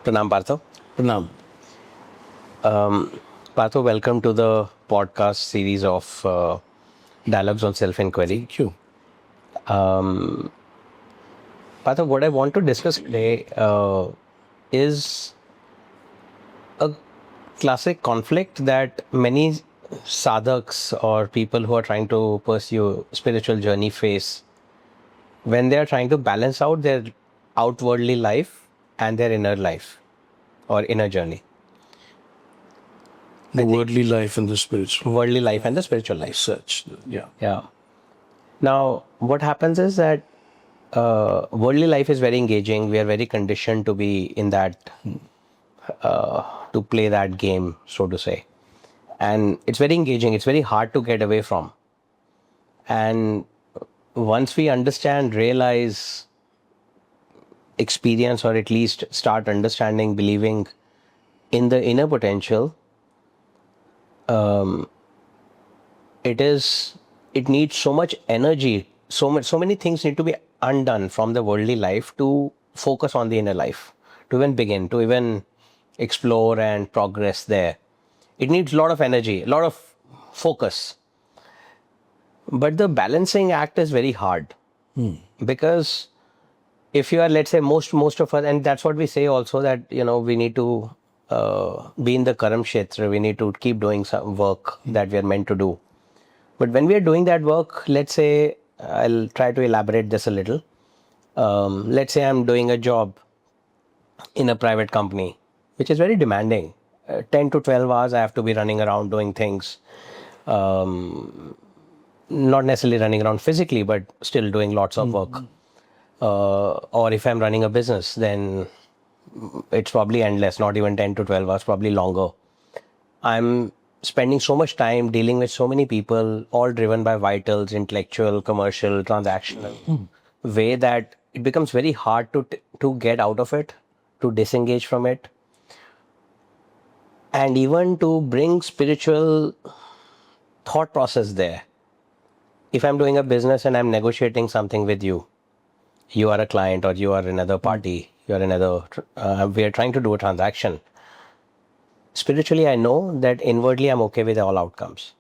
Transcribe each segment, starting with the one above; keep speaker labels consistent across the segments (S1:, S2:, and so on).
S1: Pranam Partho.
S2: Pranam.
S1: Partho, welcome to the podcast series of Dialogues on Self-Inquiry.
S2: Thank you.
S1: Partho, what I want to discuss today is a classic conflict that many sadhaks or people who are trying to pursue spiritual journey face when they are trying to balance out their outwardly life and their inner life or inner journey.
S2: The worldly life and the spiritual.
S1: Worldly life and the spiritual life.
S2: Such, yeah.
S1: Yeah. Now, what happens is that worldly life is very engaging. We are very conditioned to be in that, to play that game, so to say. And it's very engaging. It's very hard to get away from. And once we understand, realize, experience, or at least start understanding, believing in the inner potential, it needs so much energy, so many things need to be undone from the worldly life to focus on the inner life, to even begin, to even explore and progress there. It needs a lot of energy, a lot of focus. But the balancing act is very hard because if you are, let's say, most of us, and that's what we say also, that we need to be in the karam kshetra, we need to keep doing some work that we are meant to do. But when we are doing that work, let's say, I'll try to elaborate this a little. Let's say I'm doing a job in a private company, which is very demanding. 10 to 12 hours I have to be running around doing things. Not necessarily running around physically, but still doing lots of work. Or if I'm running a business, then it's probably endless, not even 10 to 12 hours, probably longer. I'm spending so much time dealing with so many people, all driven by vitals, intellectual, commercial, transactional way, that it becomes very hard to get out of it, to disengage from it, and even to bring spiritual thought process there. If I'm doing a business and I'm negotiating something with you, you are a client or you are another party, you are another, we are trying to do a transaction. Spiritually, I know that inwardly I'm okay with all outcomes.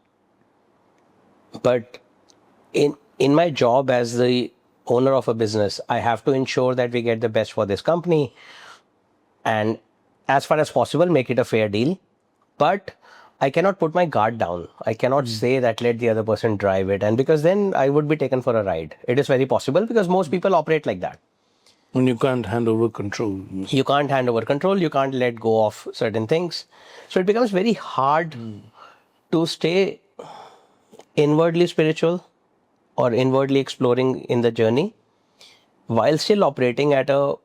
S1: But in my job as the owner of a business, I have to ensure that we get the best for this company and as far as possible, make it a fair deal. But I cannot put my guard down. I cannot say that let the other person drive it. And because then I would be taken for a ride. It is very possible because most people operate like that.
S2: And you can't hand over control.
S1: You can't hand over control. You can't let go of certain things. So it becomes very hard to stay inwardly spiritual or inwardly exploring in the journey while still operating at a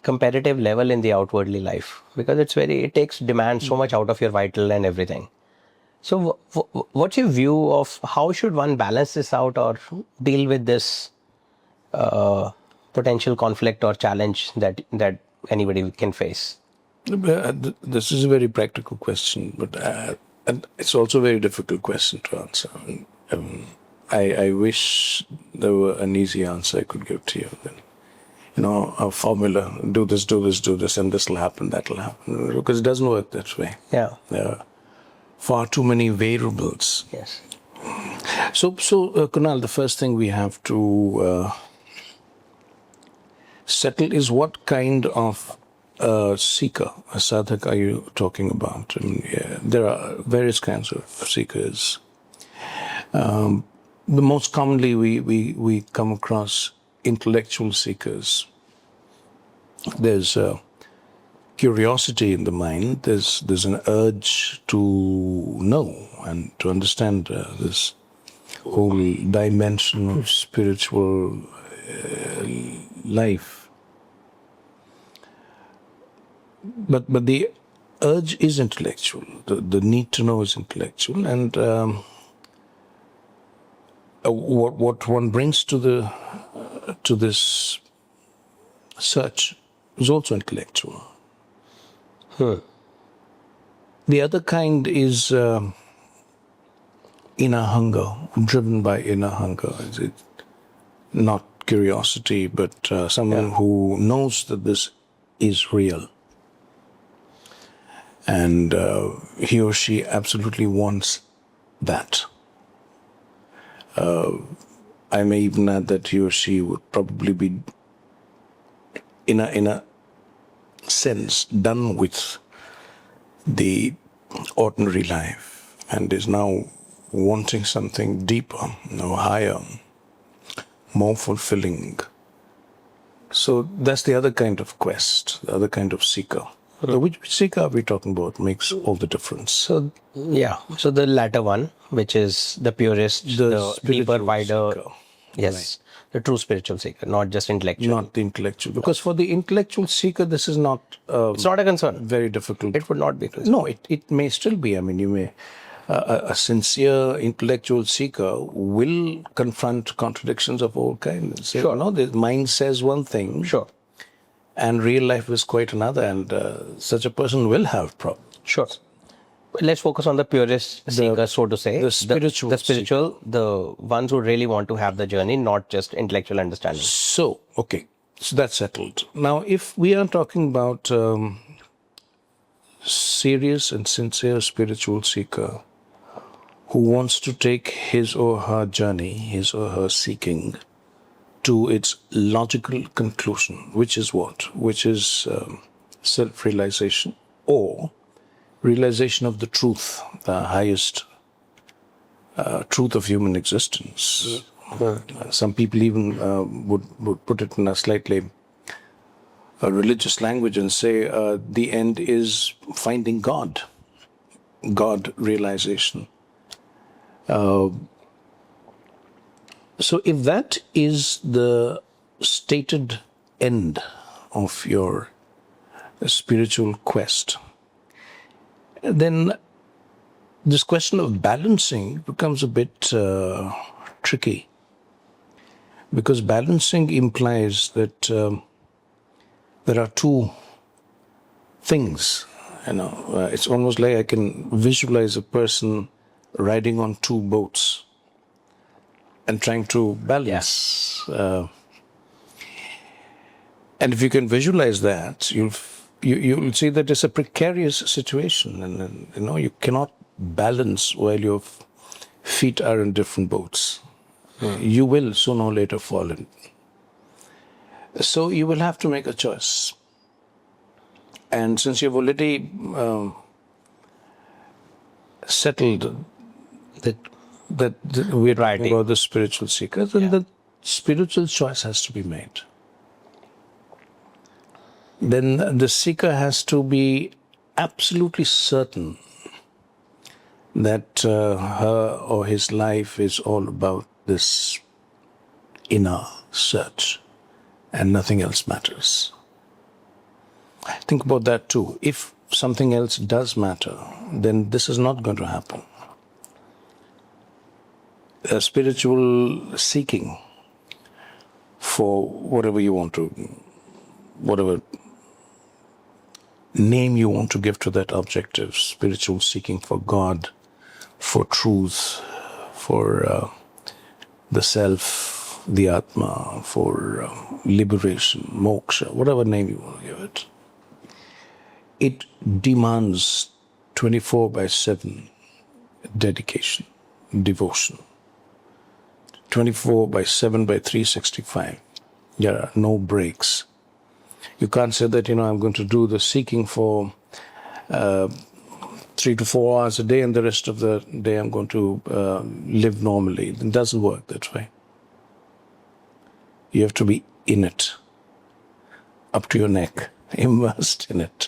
S1: competitive level in the outwardly life, because it takes demand so much out of your vital and everything. So what's your view of how should one balance this out or deal with this potential conflict or challenge that anybody can face?
S2: This is a very practical question, but and it's also a very difficult question to answer. I wish there were an easy answer I could give to you. Then, a formula: do this, and this will happen, that will happen. Because it doesn't work that way.
S1: Yeah.
S2: There are far too many variables.
S1: Yes.
S2: So, Kunal, the first thing we have to settle is what kind of seeker, a sadhak, are you talking about? I mean, there are various kinds of seekers. The most commonly we come across intellectual seekers. There's curiosity in the mind. There's an urge to know and to understand this whole dimension of spiritual life. But the urge is intellectual. The need to know is intellectual, and what one brings to this search is also intellectual. The other kind is inner hunger, driven by inner hunger. Not curiosity, but someone who knows that this is real. And he or she absolutely wants that. I may even add that he or she would probably be, in a sense, done with the ordinary life and is now wanting something deeper, higher, more fulfilling. So that's the other kind of quest, the other kind of seeker. So which seeker are we talking about makes all the difference.
S1: So the latter one, which is the purest, the deeper,
S2: spiritual
S1: wider,
S2: seeker.
S1: yes, the true spiritual seeker, not just intellectual.
S2: Not the intellectual. Because for the intellectual seeker, this is not
S1: It's not a concern.
S2: very difficult.
S1: It would not be a concern.
S2: No, it may still be. I mean, you may. A sincere intellectual seeker will confront contradictions of all kinds. Say,
S1: Sure.
S2: no, the mind says one thing,
S1: Sure.
S2: and real life is quite another, and such a person will have problems.
S1: Sure. Let's focus on the purest seeker, so to say.
S2: the spiritual
S1: the ones who really want to have the journey, not just intellectual understanding.
S2: So, okay, so that's settled. Now, if we are talking about serious and sincere spiritual seeker who wants to take his or her journey, his or her seeking, to its logical conclusion, which is what? Which is self-realization or realization of the truth, the highest truth of human existence. Some people even would put it in a slightly religious language and say the end is finding God, God realization. So if that is the stated end of your spiritual quest, then this question of balancing becomes a bit tricky. Because balancing implies that there are two things. It's almost like I can visualize a person riding on two boats and trying to balance. And if you can visualize that, you'll see that it's a precarious situation, and you cannot balance while your feet are in different boats. You will sooner or later fall in. So you will have to make a choice. And since you've already settled that we're talking about the spiritual seekers, then the spiritual choice has to be made. Then the seeker has to be absolutely certain that her or his life is all about this inner search and nothing else matters. Think about that too. If something else does matter, then this is not going to happen. A spiritual seeking for whatever you want to, whatever name you want to give to that objective, spiritual seeking for God, for truth, for the self, the Atma, for liberation, moksha, whatever name you want to give it. It demands 24/7 dedication, devotion. 24/7/365. There are no breaks. You can't say that, I'm going to do the seeking for 3 to 4 hours a day and the rest of the day I'm going to live normally. It doesn't work that way. You have to be in it, up to your neck, immersed in it,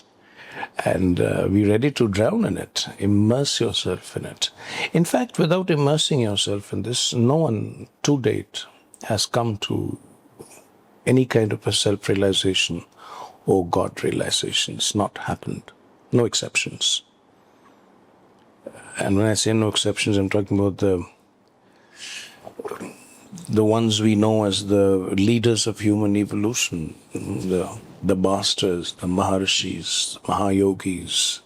S2: and be ready to drown in it. Immerse yourself in it. In fact, without immersing yourself in this, no one to date has come to any kind of a self-realization or God realization. It's not happened. No exceptions. And when I say no exceptions, I'm talking about the ones we know as the leaders of human evolution, the masters, the maharshis, mahayogis,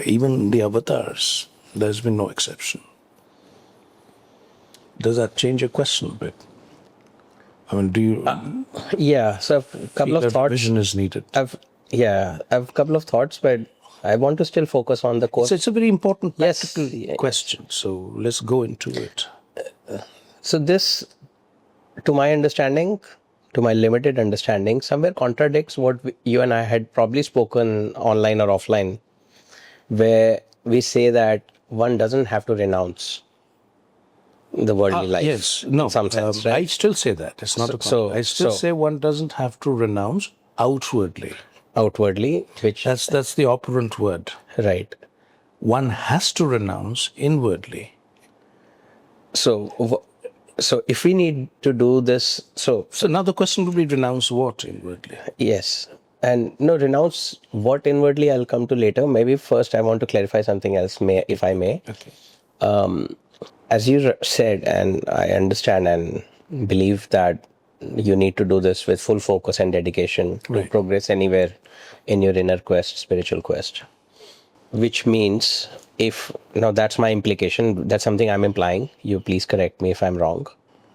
S2: even the avatars. There's been no exception. Does that change your question a bit? I mean, do you
S1: Yeah. So a couple
S2: feel
S1: of
S2: that
S1: thoughts.
S2: vision is needed?
S1: I've a couple of thoughts, but I want to still focus on the core.
S2: So it's a very important
S1: Yes.
S2: practical question. So let's go into it.
S1: So this, to my understanding, to my limited understanding, somewhere contradicts what you and I had probably spoken online or offline, where we say that one doesn't have to renounce the worldly life.
S2: Yes, no.
S1: in some sense, right?
S2: I still say that. It's not a
S1: so-
S2: I still
S1: so-
S2: say one doesn't have to renounce outwardly.
S1: Outwardly, which
S2: That's the operant word.
S1: right.
S2: One has to renounce inwardly.
S1: So if we need to do this,
S2: So now the question would be renounce what inwardly?
S1: yes. And no, renounce what inwardly I'll come to later. Maybe first I want to clarify something else, if I may.
S2: Okay.
S1: As you said, and I understand and believe that you need to do this with full focus and dedication to
S2: Right.
S1: progress anywhere in your inner quest, spiritual quest. Which means, now that's my implication, that's something I'm implying. You please correct me if I'm wrong.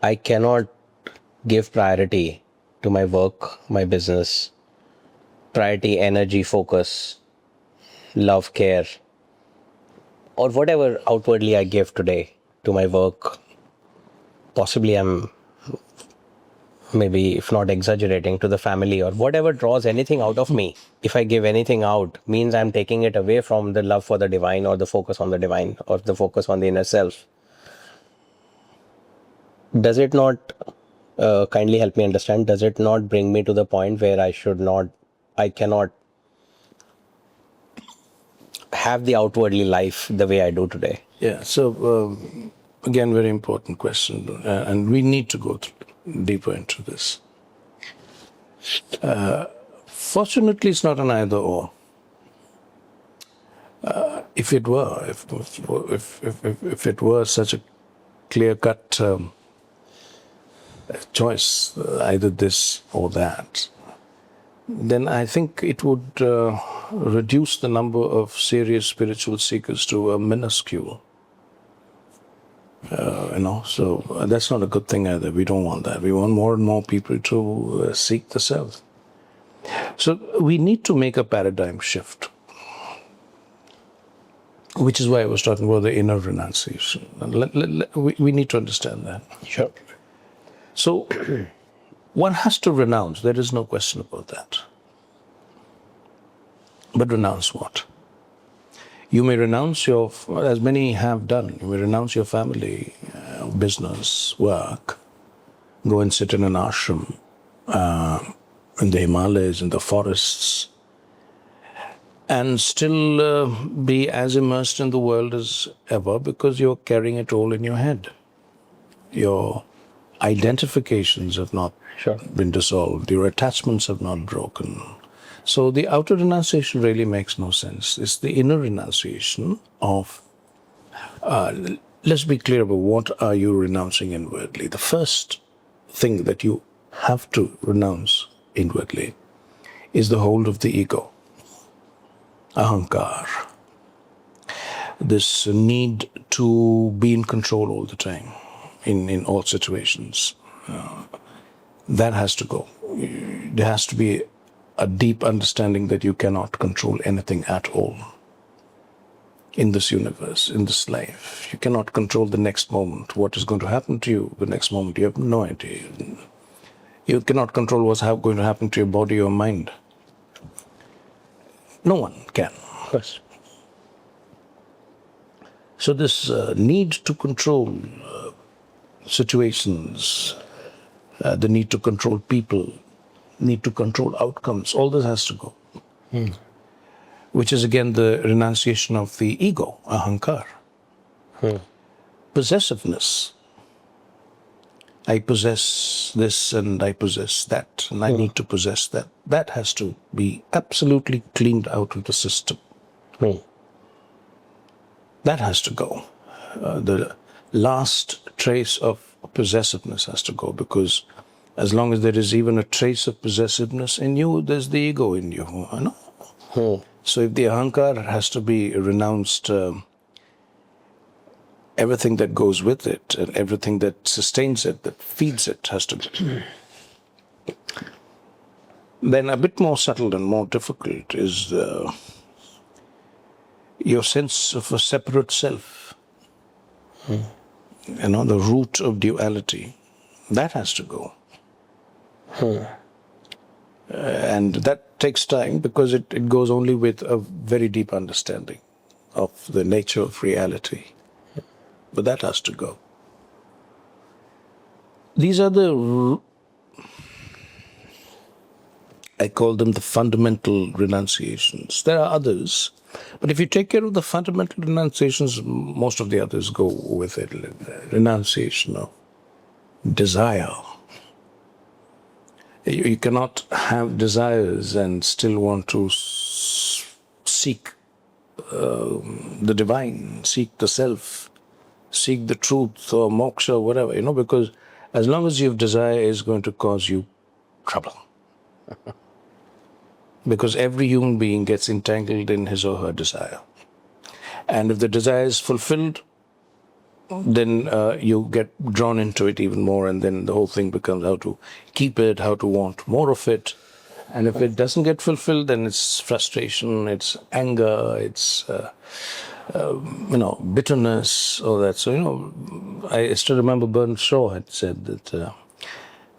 S1: I cannot give priority to my work, my business, priority, energy, focus, love, care, or whatever outwardly I give today to my work. Possibly I'm maybe, if not exaggerating, to the family or whatever draws anything out of me. If I give anything out, means I'm taking it away from the love for the divine or the focus on the divine or the focus on the inner self. Does it not, kindly help me understand, does it not bring me to the point where I cannot have the outwardly life the way I do today?
S2: Yeah. So again, very important question, and we need to go deeper into this. Fortunately, it's not an either or. If it were, if it were such a clear-cut choice, either this or that, then I think it would reduce the number of serious spiritual seekers to a minuscule. So that's not a good thing either. We don't want that. We want more and more people to seek the self. So we need to make a paradigm shift, which is why I was talking about the inner renunciation. We need to understand that.
S1: Sure.
S2: So one has to renounce. There is no question about that. But renounce what? You may renounce as many have done, you may renounce your family, business, work, go and sit in an ashram in the Himalayas, in the forests, and still be as immersed in the world as ever because you're carrying it all in your head. Your identifications have not been dissolved, your attachments have not broken. So the outer renunciation really makes no sense. It's the inner renunciation of, let's be clear about what are you renouncing inwardly. The first thing that you have to renounce inwardly is the hold of the ego, ahankar, this need to be in control all the time, in all situations. That has to go. There has to be a deep understanding that you cannot control anything at all in this universe, in this life. You cannot control the next moment. What is going to happen to you the next moment? You have no idea. You cannot control what's going to happen to your body or mind. No one can.
S1: Of course.
S2: So this need to control situations, the need to control people, need to control outcomes, all this has to go. Which is again the renunciation of the ego, ahankar. Possessiveness. I possess this and I possess that and I need to possess that. That has to be absolutely cleaned out of the system. That has to go. The last trace of possessiveness has to go, because as long as there is even a trace of possessiveness in you, there's the ego in you. So if the ahankar has to be renounced, everything that goes with it and everything that sustains it, that feeds it, has to be Then a bit more subtle and more difficult is your sense of a separate self. The root of duality. That has to go. And that takes time because it goes only with a very deep understanding of the nature of reality. But that has to go. These are I call them the fundamental renunciations. There are others, but if you take care of the fundamental renunciations, most of the others go with it. Renunciation of desire. You cannot have desires and still want to seek the divine, seek the self, seek the truth or moksha or whatever, because as long as you have desire, it's going to cause you trouble. Because every human being gets entangled in his or her desire. And if the desire is fulfilled, then you get drawn into it even more, and then the whole thing becomes how to keep it, how to want more of it. And if it doesn't get fulfilled, then it's frustration, it's anger, it's bitterness, all that. So, I still remember Bernard Shaw had said that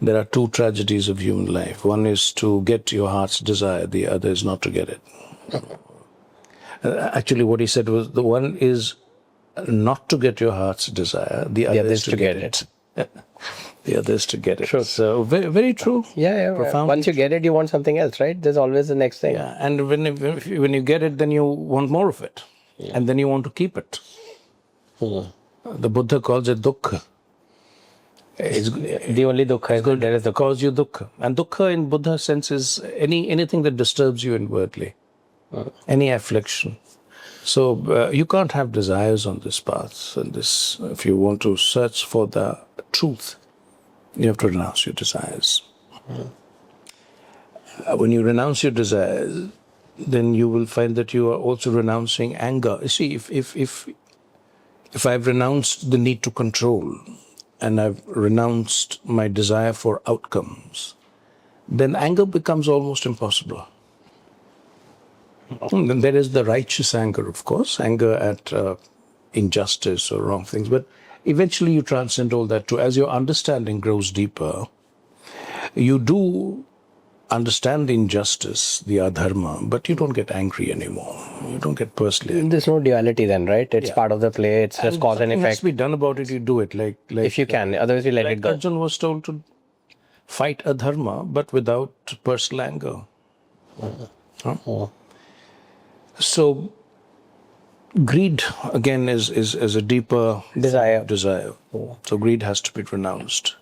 S2: there are two tragedies of human life. One is to get your heart's desire, the other is not to get it. Actually, what he said was the one is not to get your heart's desire, the other is to get it. The other is to get it.
S1: Sure.
S2: So, very, very true.
S1: Yeah.
S2: Profound.
S1: Once you get it, you want something else, right? There's always the next thing.
S2: Yeah, and when you get it, then you want more of it. Yeah. And then you want to keep it. The Buddha calls it dukkha.
S1: The only dukkha is good. There is dukkha.
S2: Cause you dukkha. And dukkha in Buddha's sense is anything that disturbs you inwardly. Any affliction. So you can't have desires on this path. And if you want to search for the truth, you have to renounce your desires. When you renounce your desires, then you will find that you are also renouncing anger. You see, if I've renounced the need to control, and I've renounced my desire for outcomes, then anger becomes almost impossible. And then there is the righteous anger, of course, anger at injustice or wrong things. But eventually you transcend all that too. As your understanding grows deeper, you do understand the injustice, the adharma, but you don't get angry anymore. You don't get personally angry.
S1: There's no duality then, right? It's part of the play. It's just cause and effect.
S2: Has to be done about it, you do it. Like
S1: if you can, otherwise you let it go.
S2: Arjun was told to fight adharma, but without personal anger. So greed again is a deeper
S1: desire.
S2: So greed has to be renounced.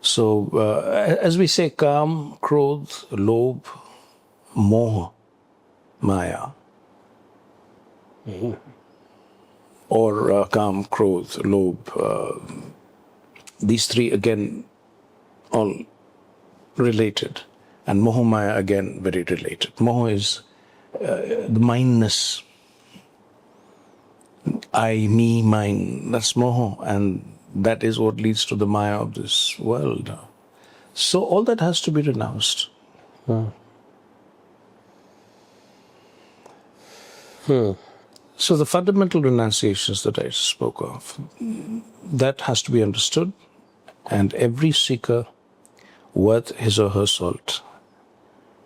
S2: So as we say, kam, krodh, lobh, moh, maya. Or kam, krodh, lobh. These three again all related. And moh, maya again very related. Moh is the mindness. I, me, mine. That's moh. And that is what leads to the maya of this world. So all that has to be renounced. So the fundamental renunciations that I spoke of, that has to be understood. And every seeker worth his or her salt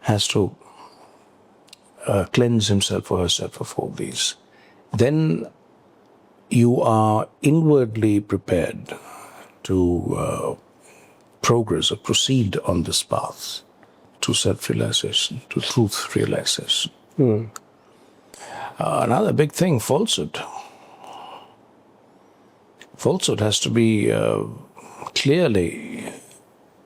S2: has to cleanse himself or herself of all these. Then you are inwardly prepared to progress or proceed on this path to self-realization, to truth realization. Another big thing, falsehood. Falsehood has to be clearly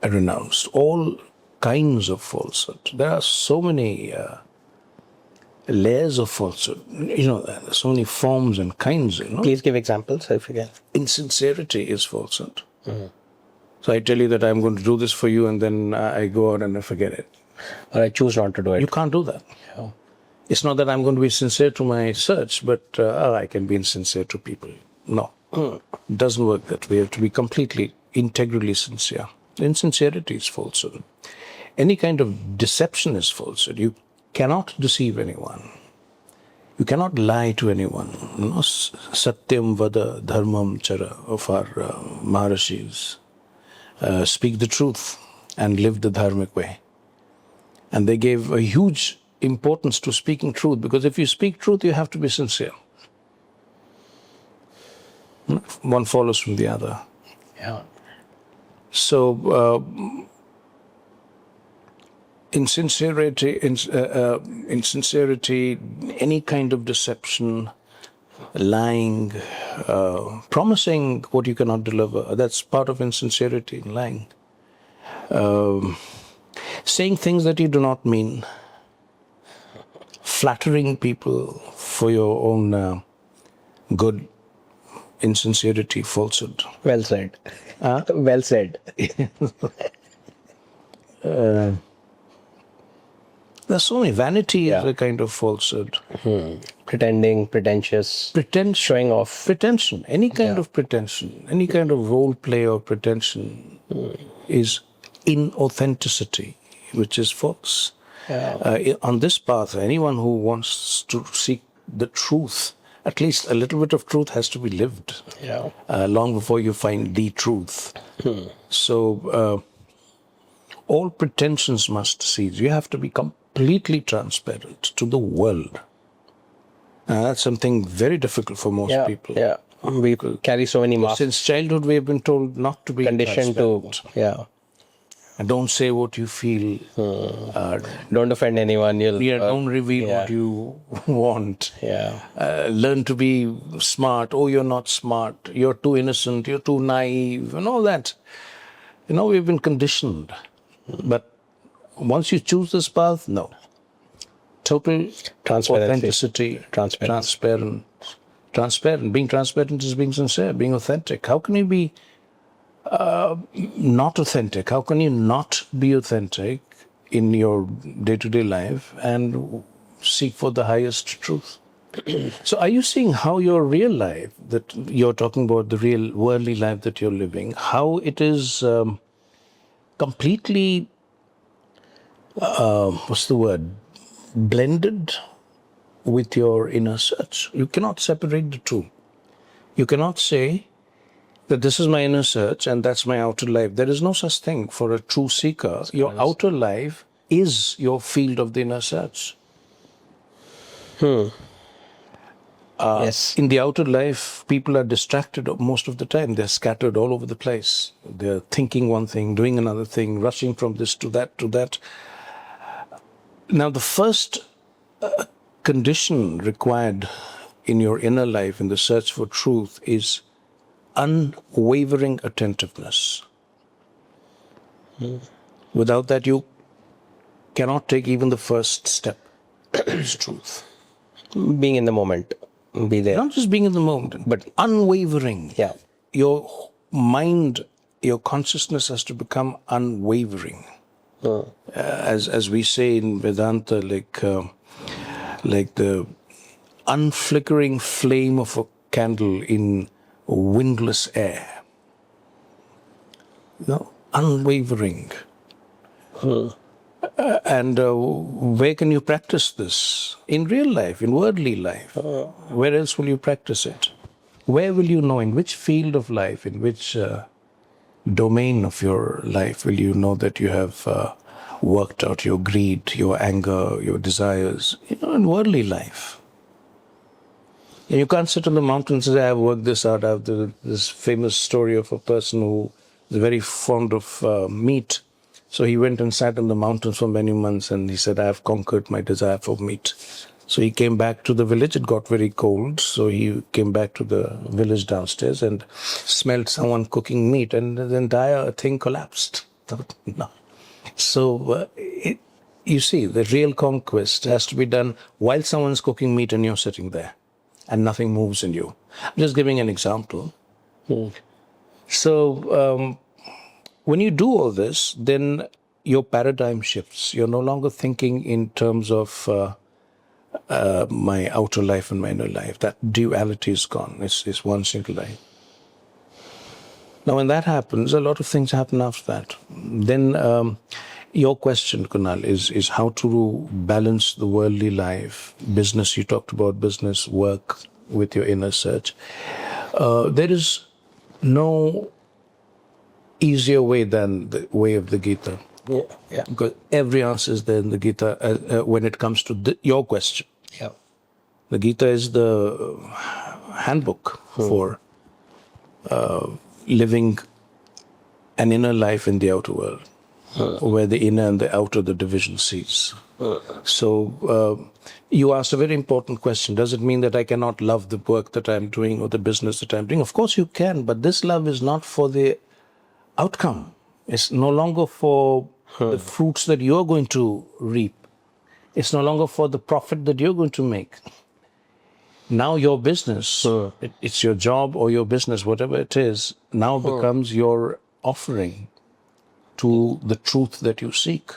S2: renounced. All kinds of falsehood. There are so many layers of falsehood. There's so many forms and kinds.
S1: Please give examples if you can.
S2: Insincerity is falsehood. So I tell you that I'm going to do this for you, and then I go out and I forget it.
S1: Or I choose not to do it.
S2: You can't do that. Yeah. It's not that I'm going to be sincere to my search, but I can be insincere to people. No. It doesn't work that way. You have to be completely, integrally sincere. Insincerity is falsehood. any kind of deception is falsehood. You cannot deceive anyone. You cannot lie to anyone. You know, Satyam vada dharmam chara of our Maharishis. Speak the truth and live the dharmic way. And they gave a huge importance to speaking truth, because if you speak truth, you have to be sincere. One follows from the other.
S1: Yeah.
S2: So, in sincerity, any kind of deception, lying, promising what you cannot deliver, that's part of insincerity, lying. Saying things that you do not mean, flattering people for your own good, insincerity, falsehood.
S1: Well said. Well said.
S2: There's so many. Vanity is a kind of falsehood.
S1: Pretending, pretentious, showing off.
S2: Pretension, any kind of pretension, any kind of role play or pretension is inauthenticity, which is false. On this path, anyone who wants to seek the truth, at least a little bit of truth has to be lived long before you find the truth. So all pretensions must cease. You have to be completely transparent to the world. That's something very difficult for most people.
S1: Yeah, we carry so many masks.
S2: Since childhood, we have been told not to be
S1: Conditioned
S2: transparent.
S1: to,
S2: And don't say what you feel.
S1: don't offend anyone.
S2: Don't reveal what you want. Learn to be smart. Oh, you're not smart. You're too innocent. You're too naive. And all that. You know, we've been conditioned. But once you choose this path, no. Total authenticity, transparent. Being transparent is being sincere, being authentic. How can you be not authentic? How can you not be authentic in your day-to-day life and seek for the highest truth? So are you seeing how your real life, that you're talking about the real worldly life that you're living, how it is completely, blended with your inner search? You cannot separate the two. You cannot say that this is my inner search and that's my outer life. There is no such thing for a true seeker. Your outer life is your field of the inner search.
S1: Yes.
S2: In the outer life, people are distracted most of the time. They're scattered all over the place. They're thinking one thing, doing another thing, rushing from this to that to that. Now, the first condition required in your inner life, in the search for truth, is unwavering attentiveness. Without that, you cannot take even the first step towards truth.
S1: Being in the moment. Be there.
S2: Not just being in the moment, but unwavering. Your mind, your consciousness has to become unwavering. As we say in Vedanta, like the unflickering flame of a candle in windless air. Unwavering. And where can you practice this? In real life, in worldly life. Where else will you practice it? Where will you know, in which field of life, in which domain of your life will you know that you have worked out your greed, your anger, your desires? In worldly life. And you can't sit on the mountain and say, I have worked this out. I have this famous story of a person who is very fond of meat. So he went and sat in the mountains for many months and he said, I have conquered my desire for meat. So he came back to the village. It got very cold. So he came back to the village downstairs and smelled someone cooking meat, and the entire thing collapsed. No. So you see, the real conquest has to be done while someone's cooking meat and you're sitting there and nothing moves in you. I'm just giving an example. So when you do all this, then your paradigm shifts. You're no longer thinking in terms of my outer life and my inner life. That duality is gone. It's one single life. Now, when that happens, a lot of things happen after that. Then your question, Kunal, is how to balance the worldly life, business. You talked about business, work with your inner search. There is no easier way than the way of the Gita.
S1: Yeah. Yeah.
S2: Because every answer is there in the Gita when it comes to your question.
S1: Yeah.
S2: The Gita is the handbook for living an inner life in the outer world, where the inner and the outer, the division cease. So you asked a very important question. Does it mean that I cannot love the work that I'm doing or the business that I'm doing? Of course you can, but this love is not for the outcome. It's no longer for the fruits that you're going to reap. It's no longer for the profit that you're going to make. Now your business, it's your job or your business, whatever it is, now becomes your offering to the truth that you seek.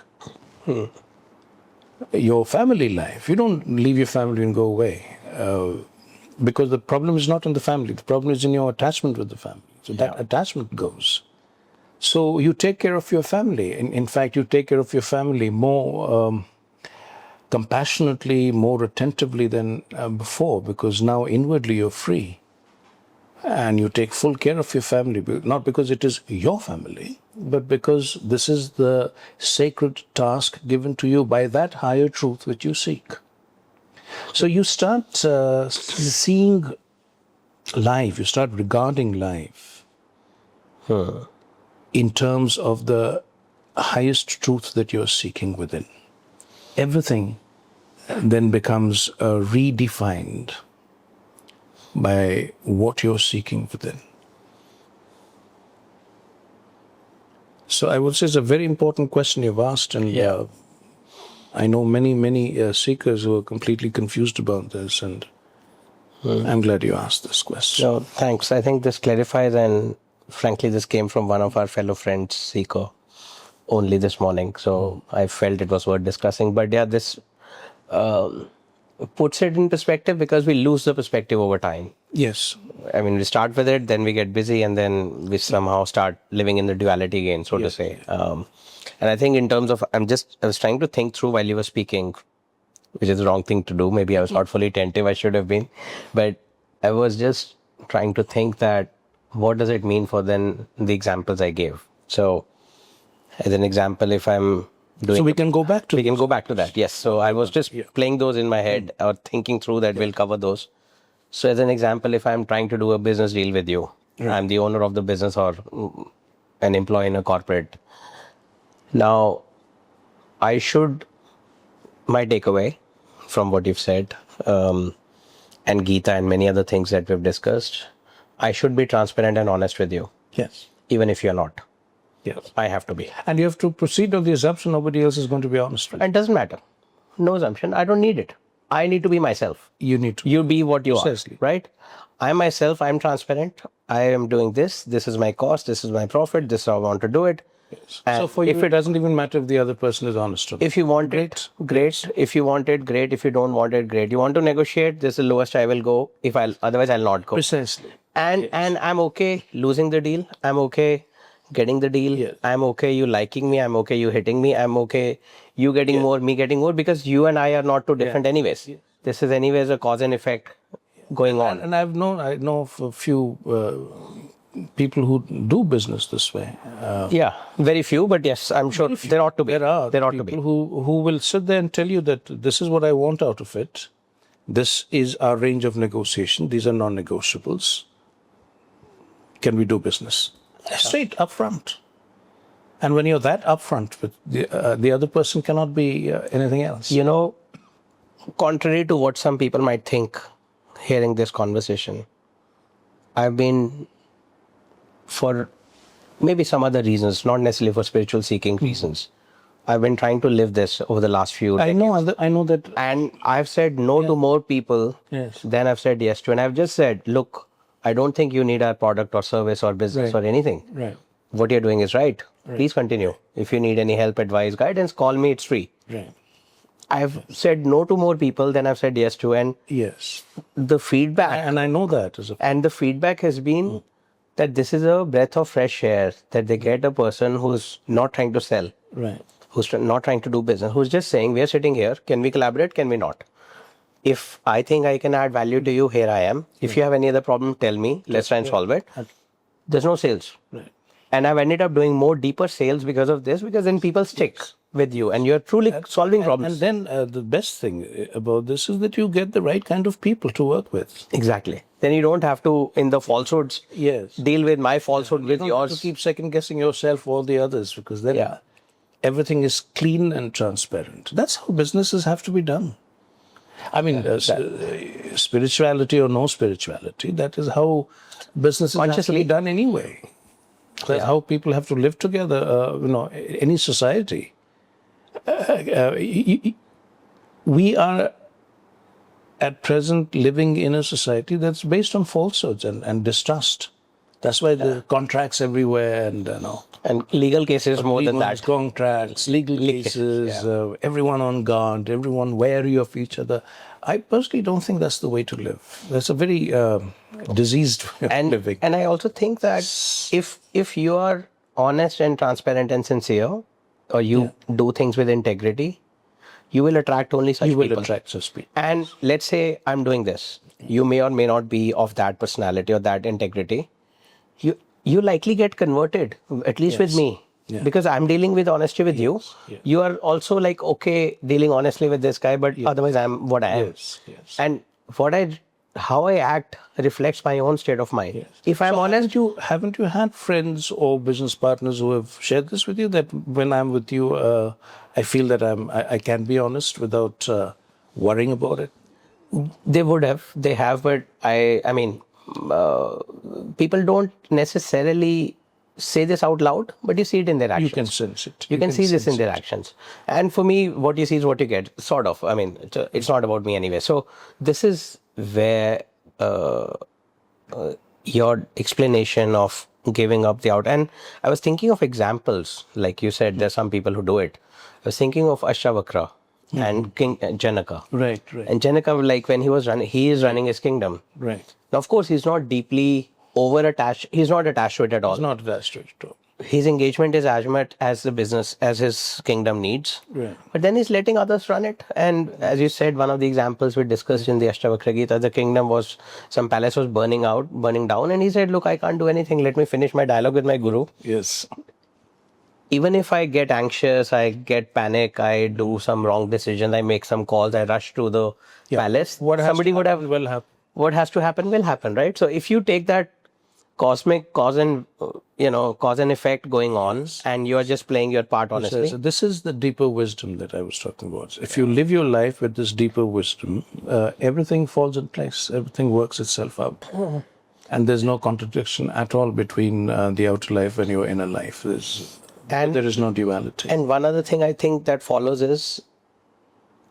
S2: Your family life, you don't leave your family and go away. Because the problem is not in the family. The problem is in your attachment with the family. So that attachment goes. So you take care of your family. In fact, you take care of your family more compassionately, more attentively than before, because now inwardly you're free. And you take full care of your family, not because it is your family, but because this is the sacred task given to you by that higher truth which you seek. So you start seeing life, you start regarding life in terms of the highest truth that you're seeking within. Everything then becomes redefined by what you're seeking within. So I would say it's a very important question you've asked, and I know many seekers who are completely confused about this, and I'm glad you asked this question.
S1: No, thanks. I think this clarifies, and frankly, this came from one of our fellow friends, seeker, only this morning. So I felt it was worth discussing. But yeah, this puts it in perspective, because we lose the perspective over time.
S2: Yes.
S1: I mean, we start with it, then we get busy, and then we somehow start living in the duality again, so to say. And I think in terms of, I was trying to think through while you were speaking, which is the wrong thing to do. Maybe I was not fully attentive, I should have been. But I was just trying to think that, what does it mean for then the examples I gave? So as an example, if I'm doing...
S2: So we can go back to
S1: We can go back to that, yes. So I was just playing those in my head, or thinking through that we'll cover those. So as an example, if I'm trying to do a business deal with you, I'm the owner of the business or an employee in a corporate. Now, my takeaway from what you've said, and Gita and many other things that we've discussed, I should be transparent and honest with you.
S2: Yes.
S1: Even if you're not.
S2: Yes.
S1: I have to be.
S2: And you have to proceed on the assumption nobody else is going to be honest with you.
S1: It doesn't matter. No assumption. I don't need it. I need to be myself.
S2: You need to.
S1: You be what you are,
S2: Precisely.
S1: right? I myself, I'm transparent. I am doing this. This is my cost. This is my profit. This is how I want to do it.
S2: Yes.
S1: And
S2: So for you, it doesn't even matter if the other person is honest.
S1: if you want it, great. If you want it, great. If you don't want it, great. You want to negotiate, this is the lowest I will go. Otherwise I'll not go.
S2: Precisely.
S1: And I'm okay losing the deal. I'm okay getting the deal.
S2: Yes.
S1: I'm okay you liking me. I'm okay you hitting me. I'm okay you getting more, me getting more, because you and I are not too different anyways.
S2: Yes.
S1: This is anyways a cause and effect going on.
S2: And I know of a few people who do business this way.
S1: Yeah, very few, but yes, I'm sure there ought to be.
S2: There are
S1: people
S2: people who will sit there and tell you that this is what I want out of it. This is our range of negotiation. These are non-negotiables. Can we do business? Straight up front. And when you're that upfront, with the other person cannot be anything else.
S1: You know, contrary to what some people might think, hearing this conversation, I've been, for maybe some other reasons, not necessarily for spiritual seeking reasons, I've been trying to live this over the last few
S2: I know that.
S1: And I've said no to more people than I've said yes to. And I've just said, look, I don't think you need our product or service or business or anything.
S2: Right.
S1: What you're doing is right. Please continue. If you need any help, advice, guidance, call me. It's free.
S2: Right.
S1: I've said no to more people than I've said yes to. And
S2: Yes.
S1: the feedback...
S2: And I know that.
S1: And the feedback has been that this is a breath of fresh air, that they get a person who's not trying to sell.
S2: Right.
S1: who's not trying to do business, who's just saying, we are sitting here, can we collaborate, can we not? If I think I can add value to you, here I am. If you have any other problem, tell me, let's try and solve it. There's no sales.
S2: Right.
S1: And I've ended up doing more deeper sales because of this, because then people stick with you and you're truly solving problems.
S2: And then the best thing about this is that you get the right kind of people to work with.
S1: Exactly. Then you don't have to, in the falsehoods,
S2: Yes.
S1: deal with my falsehood with
S2: You
S1: yours.
S2: don't have to keep second guessing yourself or the others, because then everything is clean and transparent. That's how businesses have to be done. I mean, spirituality or no spirituality, that is how businesses have to be done anyway. That's how people have to live together, any society. We are at present living in a society that's based on falsehoods and distrust. That's why the contracts everywhere
S1: And legal cases more than that.
S2: Contracts, legal cases, everyone on guard, everyone wary of each other. I personally don't think that's the way to live. That's a very diseased way of living.
S1: And I also think that if you are honest and transparent and sincere, or you do things with integrity, you will attract only such people.
S2: You will attract such people.
S1: And let's say I'm doing this. You may or may not be of that personality or that integrity. You likely get converted, at least with me. Yeah. Because I'm dealing with honesty with you.
S2: Yes.
S1: You are also like, okay, dealing honestly with this guy, but otherwise I'm what I am.
S2: Yes.
S1: And how I act reflects my own state of mind. Yes. If I'm honest,
S2: haven't you had friends or business partners who have shared this with you, that when I'm with you, I feel that I can be honest without worrying about it?
S1: They have, but I mean, people don't necessarily say this out loud, but you see it in their actions.
S2: You can sense it.
S1: You can see this in their actions. And for me, what you see is what you get, sort of. I mean, it's not about me anyway. So this is where your explanation of giving up the out. And I was thinking of examples, like you said, there's some people who do it. I was thinking of Ashavakra and King Janaka.
S2: Right.
S1: And Janaka, like when he is running his kingdom.
S2: Right.
S1: Now, of course, he's not deeply over-attached. He's not attached to it at all.
S2: He's not attached to it at all.
S1: His engagement is as much as the business, as his kingdom needs.
S2: Right.
S1: But then he's letting others run it. And as you said, one of the examples we discussed in the Ashtavakra Gita, the kingdom was, some palace was burning down. And he said, look, I can't do anything. Let me finish my dialogue with my guru.
S2: Yes.
S1: Even if I get anxious, I get panic, I do some wrong decisions, I make some calls, I rush to the palace. What has to happen will happen, right? So if you take that cosmic cause and effect going on, and you are just playing your part honestly.
S2: So this is the deeper wisdom that I was talking about. If you live your life with this deeper wisdom, everything falls in place. Everything works itself out. And there's no contradiction at all between the outer life and your inner life. There is no duality.
S1: And one other thing I think that follows is,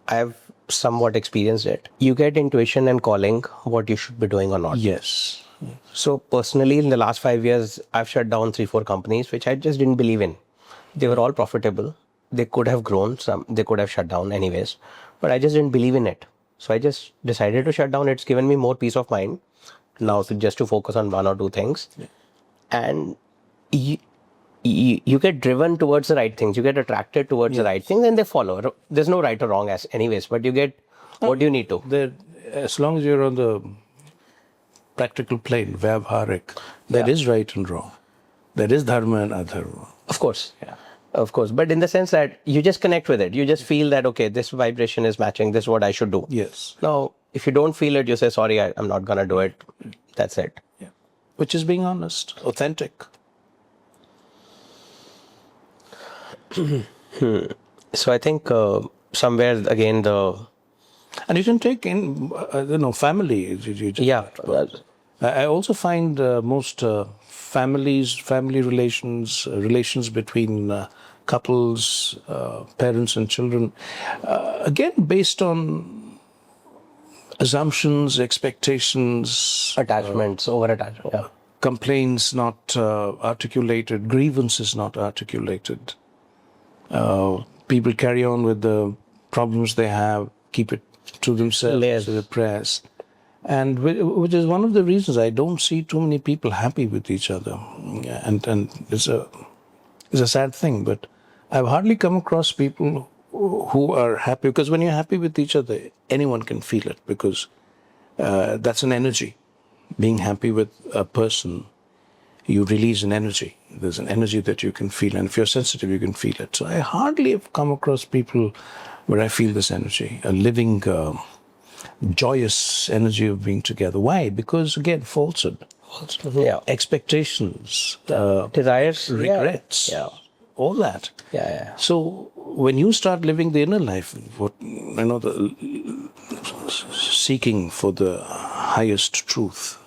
S1: I've somewhat experienced it. You get intuition and calling what you should be doing or not.
S2: Yes.
S1: So personally, in the last 5 years, I've shut down 3-4 companies, which I just didn't believe in. They were all profitable. They could have grown. They could have shut down anyways. But I just didn't believe in it. So I just decided to shut down. It's given me more peace of mind now just to focus on 1 or 2 things. Yeah. And you get driven towards the right things. You get attracted towards the right things, and they follow. There's no right or wrong anyways, but you get what you need to.
S2: As long as you're on the practical plane, vyavharik, there is right and wrong. There is dharma and adharma.
S1: Of course. Yeah. Of course. But in the sense that you just connect with it. You just feel that, okay, this vibration is matching. This is what I should do.
S2: Yes.
S1: Now, if you don't feel it, you say, sorry, I'm not going to do it. That's it.
S2: Yeah. Which is being honest, authentic.
S1: So I think somewhere again
S2: and you can take in family. I also find most family relations between couples, parents and children, again based on assumptions, expectations,
S1: attachments, over-attachment,
S2: complaints not articulated, grievances not articulated. People carry on with the problems they have, keep it to themselves, to the press. And which is one of the reasons I don't see too many people happy with each other. And it's a sad thing, but I've hardly come across people who are happy, because when you're happy with each other, anyone can feel it, because that's an energy. Being happy with a person, you release an energy. There's an energy that you can feel, and if you're sensitive, you can feel it. So I hardly have come across people where I feel this energy, a living, joyous energy of being together. Why? Because again, falsehood,
S1: Yeah.
S2: expectations,
S1: Desires.
S2: regrets,
S1: Yeah.
S2: all that.
S1: Yeah.
S2: So when you start living the inner life, what the seeking for the highest truth,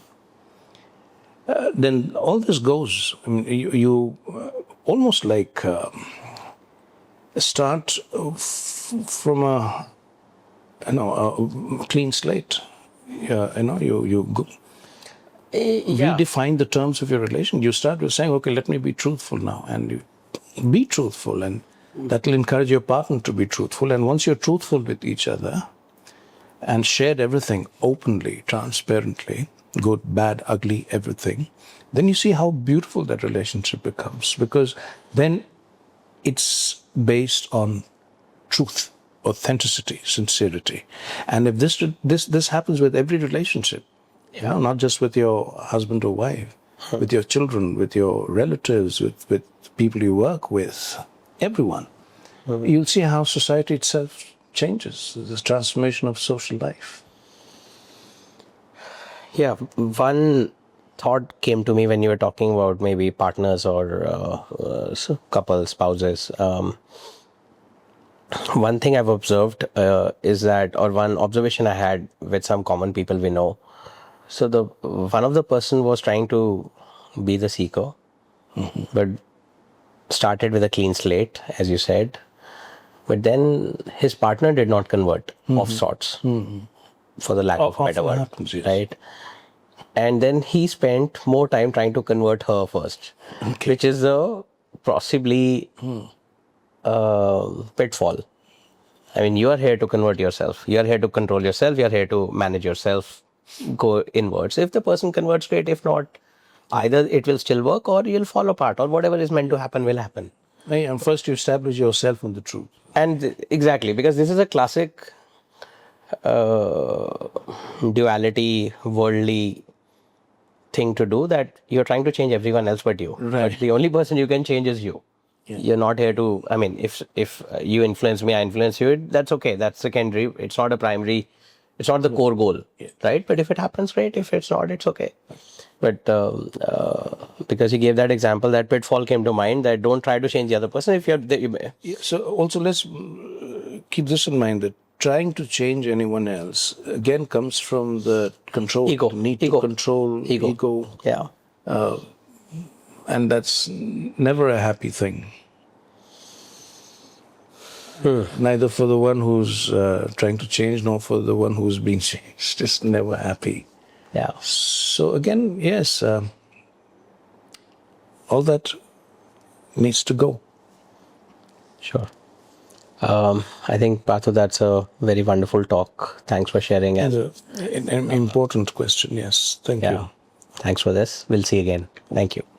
S2: then all this goes. I mean, you almost like start from a clean slate. You go,
S1: Yeah.
S2: redefine the terms of your relation. You start with saying, okay, let me be truthful now, and you be truthful, and that will encourage your partner to be truthful. And once you're truthful with each other and shared everything openly, transparently, good, bad, ugly, everything, then you see how beautiful that relationship becomes, because then it's based on truth, authenticity, sincerity. And if this happens with every relationship, not just with your husband or wife, with your children, with your relatives, with people you work with, everyone, you'll see how society itself changes, this transformation of social life.
S1: Yeah. One thought came to me when you were talking about maybe partners or couples, spouses. One thing I've observed is that, or one observation I had with some common people we know. So one of the person was trying to be the seeker, but started with a clean slate, as you said. But then his partner did not convert of sorts, for the lack of a better
S2: Often
S1: word,
S2: happens, yes.
S1: right? And then he spent more time trying to convert her first, which is a possibly pitfall. I mean, you are here to convert yourself. You are here to control yourself. You are here to manage yourself. Go inwards. If the person converts, great. If not, either it will still work or you'll fall apart, or whatever is meant to happen will happen.
S2: And first you establish yourself on the truth.
S1: And exactly, because this is a classic duality, worldly thing to do, that you're trying to change everyone else but you.
S2: Right.
S1: But the only person you can change is you. Yeah. You're not here to, I mean, if you influence me, I influence you, that's okay. That's secondary. It's not a primary, it's not the core goal, right? But if it happens, great. If it's not, it's okay. But because you gave that example, that pitfall came to mind, that don't try to change the other person. If
S2: So also let's keep this in mind, that trying to change anyone else again comes from the control,
S1: Ego.
S2: need
S1: Ego.
S2: to control, ego.
S1: Yeah.
S2: And that's never a happy thing. Neither for the one who's trying to change, nor for the one who's being changed. It's never happy.
S1: Yeah.
S2: So again, yes, all that needs to go.
S1: Sure. I think, Partho, that's a very wonderful talk. Thanks for sharing.
S2: And an important question, yes. Thank you.
S1: Thanks for this. We'll see you again. Thank you.